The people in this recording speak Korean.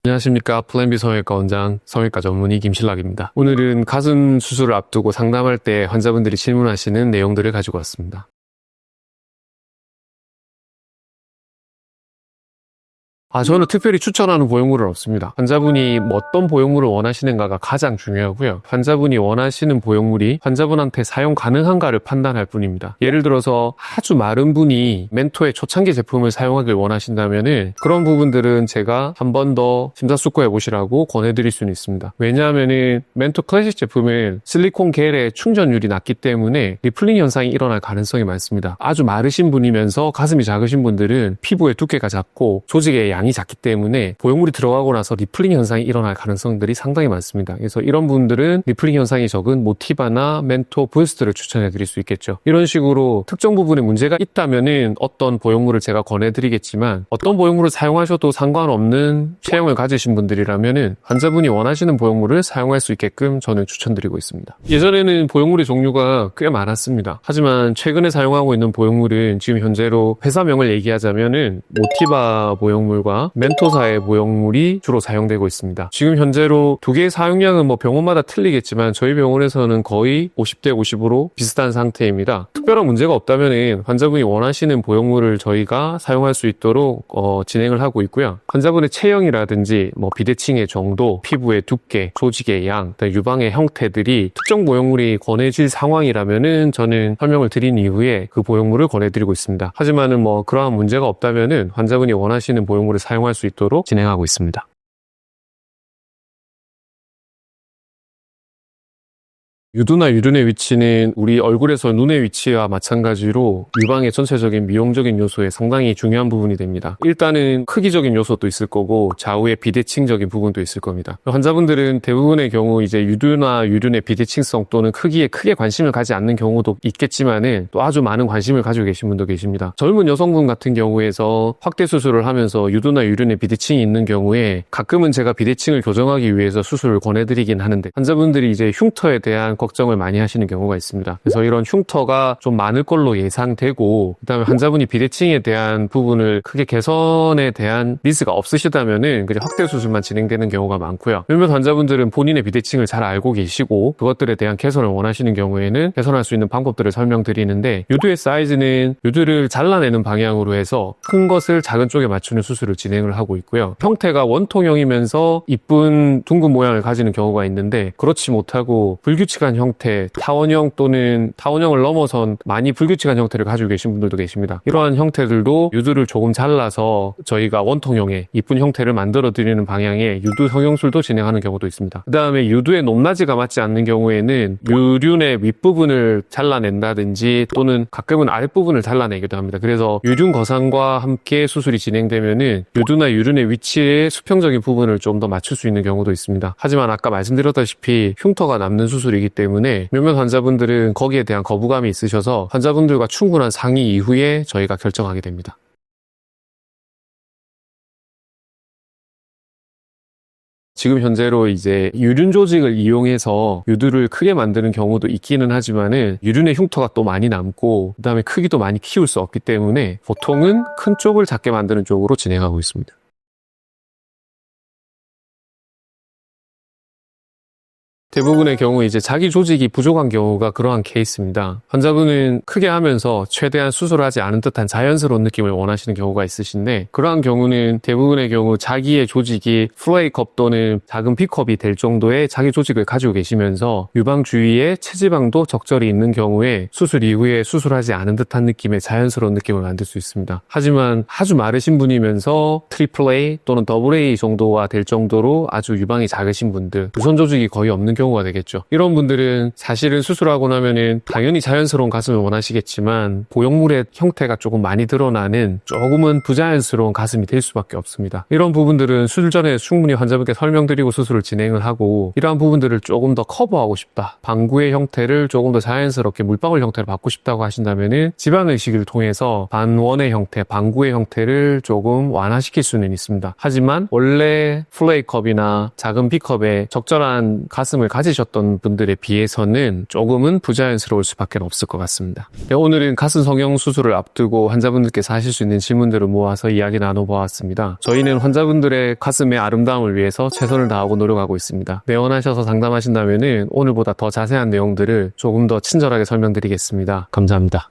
안녕하십니까. 플랜 B 성형외과 원장, 성형외과 전문의 김신락입니다. 오늘은 가슴 수술을 앞두고 상담할 때 환자분들이 질문하시는 내용들을 가지고 왔습니다. 저는 특별히 추천하는 보형물은 없습니다. 환자분이 어떤 보형물을 원하시는가가 가장 중요하고요. 환자분이 원하시는 보형물이 환자분한테 사용 가능한가를 판단할 뿐입니다. 예를 들어서 아주 마른 분이 멘토의 초창기 제품을 사용하길 원하신다면은 그런 부분들은 제가 한 번 더 심사숙고해 보시라고 권해드릴 수는 있습니다. 왜냐하면은 멘토 클래식 제품은 실리콘 겔의 충전율이 낮기 때문에 리플링 현상이 일어날 가능성이 많습니다. 아주 마르신 분이면서 가슴이 작으신 분들은 피부의 두께가 작고 조직의 양이 작기 때문에 보형물이 들어가고 나서 리플링 현상이 일어날 가능성들이 상당히 많습니다. 그래서 이런 분들은 리플링 현상이 적은 모티바나 멘토 부스트를 추천해 드릴 수 있겠죠. 이런 식으로 특정 부분에 문제가 있다면은 어떤 보형물을 제가 권해 드리겠지만 어떤 보형물을 사용하셔도 상관없는 체형을 가지신 분들이라면은 환자분이 원하시는 보형물을 사용할 수 있게끔 저는 추천드리고 있습니다. 예전에는 보형물의 종류가 꽤 많았습니다. 하지만 최근에 사용하고 있는 보형물은 지금 현재로 회사명을 얘기하자면은 모티바 보형물과 멘토사의 보형물이 주로 사용되고 있습니다. 지금 현재로 두 개의 사용량은 병원마다 틀리겠지만 저희 병원에서는 거의 50대 50으로 비슷한 상태입니다. 특별한 문제가 없다면 환자분이 원하시는 보형물을 저희가 사용할 수 있도록 진행을 하고 있고요. 환자분의 체형이라든지 비대칭의 정도, 피부의 두께, 조직의 양, 유방의 형태들이 특정 보형물이 권해질 상황이라면은 저는 설명을 드린 이후에 그 보형물을 권해드리고 있습니다. 하지만은 그러한 문제가 없다면은 환자분이 원하시는 보형물을 사용할 수 있도록 진행하고 있습니다. 유두나 유륜의 위치는 우리 얼굴에서 눈의 위치와 마찬가지로 유방의 전체적인 미용적인 요소에 상당히 중요한 부분이 됩니다. 일단은 크기적인 요소도 있을 거고 좌우의 비대칭적인 부분도 있을 겁니다. 환자분들은 대부분의 경우 이제 유두나 유륜의 비대칭성 또는 크기에 크게 관심을 가지 않는 경우도 있겠지만은 또 아주 많은 관심을 가지고 계신 분도 계십니다. 젊은 여성분 같은 경우에서 확대 수술을 하면서 유두나 유륜의 비대칭이 있는 경우에 가끔은 제가 비대칭을 교정하기 위해서 수술을 권해드리긴 하는데 환자분들이 이제 흉터에 대한 걱정을 많이 하시는 경우가 있습니다. 그래서 이런 흉터가 좀 많을 걸로 예상되고 그다음에 환자분이 비대칭에 대한 부분을 크게 개선에 대한 리스크가 없으시다면은 그냥 확대 수술만 진행되는 경우가 많고요. 몇몇 환자분들은 본인의 비대칭을 잘 알고 계시고 그것들에 대한 개선을 원하시는 경우에는 개선할 수 있는 방법들을 설명드리는데 유두의 사이즈는 유두를 잘라내는 방향으로 해서 큰 것을 작은 쪽에 맞추는 수술을 진행을 하고 있고요. 형태가 원통형이면서 이쁜 둥근 모양을 가지는 경우가 있는데 그렇지 못하고 불규칙한 형태, 타원형 또는 타원형을 넘어선 많이 불규칙한 형태를 가지고 계신 분들도 계십니다. 이러한 형태들도 유두를 조금 잘라서 저희가 원통형의 이쁜 형태를 만들어 드리는 방향의 유두 성형술도 진행하는 경우도 있습니다. 그 다음에 유두의 높낮이가 맞지 않는 경우에는 유륜의 윗부분을 잘라낸다든지 또는 가끔은 아랫부분을 잘라내기도 합니다. 그래서 유륜 거상과 함께 수술이 진행되면은 유두나 유륜의 위치의 수평적인 부분을 좀 더 맞출 수 있는 경우도 있습니다. 하지만 아까 말씀드렸다시피 흉터가 남는 수술이기 때문에 몇몇 환자분들은 거기에 대한 거부감이 있으셔서 환자분들과 충분한 상의 이후에 저희가 결정하게 됩니다. 지금 현재로 이제 유륜 조직을 이용해서 유두를 크게 만드는 경우도 있기는 하지만은 유륜의 흉터가 또 많이 남고 그다음에 크기도 많이 키울 수 없기 때문에 보통은 큰 쪽을 작게 만드는 쪽으로 진행하고 있습니다. 대부분의 경우 이제 자기 조직이 부족한 경우가 그러한 케이스입니다. 환자분은 크게 하면서 최대한 수술하지 않은 듯한 자연스러운 느낌을 원하시는 경우가 있으신데 그러한 경우는 대부분의 경우 자기의 조직이 플레이컵 또는 작은 B컵이 될 정도의 자기 조직을 가지고 계시면서 유방 주위에 체지방도 적절히 있는 경우에 수술 이후에 수술하지 않은 듯한 느낌의 자연스러운 느낌을 만들 수 있습니다. 하지만 아주 마르신 분이면서 트리플 A 또는 더블 A 정도가 될 정도로 아주 유방이 작으신 분들, 유선 조직이 거의 없는 경우가 되겠죠. 이런 분들은 사실은 수술하고 나면은 당연히 자연스러운 가슴을 원하시겠지만 보형물의 형태가 조금 많이 드러나는 조금은 부자연스러운 가슴이 될 수밖에 없습니다. 이런 부분들은 수술 전에 충분히 환자분께 설명드리고 수술을 진행을 하고 이러한 부분들을 조금 더 커버하고 싶다. 방구의 형태를 조금 더 자연스럽게 물방울 형태로 받고 싶다고 하신다면은 지방의식을 통해서 반원의 형태, 방구의 형태를 조금 완화시킬 수는 있습니다. 하지만 원래 플레이컵이나 작은 B컵에 적절한 가슴을 가지셨던 분들에 비해서는 조금은 부자연스러울 수밖에 없을 것 같습니다. 네, 오늘은 가슴 성형 수술을 앞두고 환자분들께서 하실 수 있는 질문들을 모아서 이야기 나눠보았습니다. 저희는 환자분들의 가슴의 아름다움을 위해서 최선을 다하고 노력하고 있습니다. 네, 원하셔서 상담하신다면 오늘보다 더 자세한 내용들을 조금 더 친절하게 설명드리겠습니다. 감사합니다.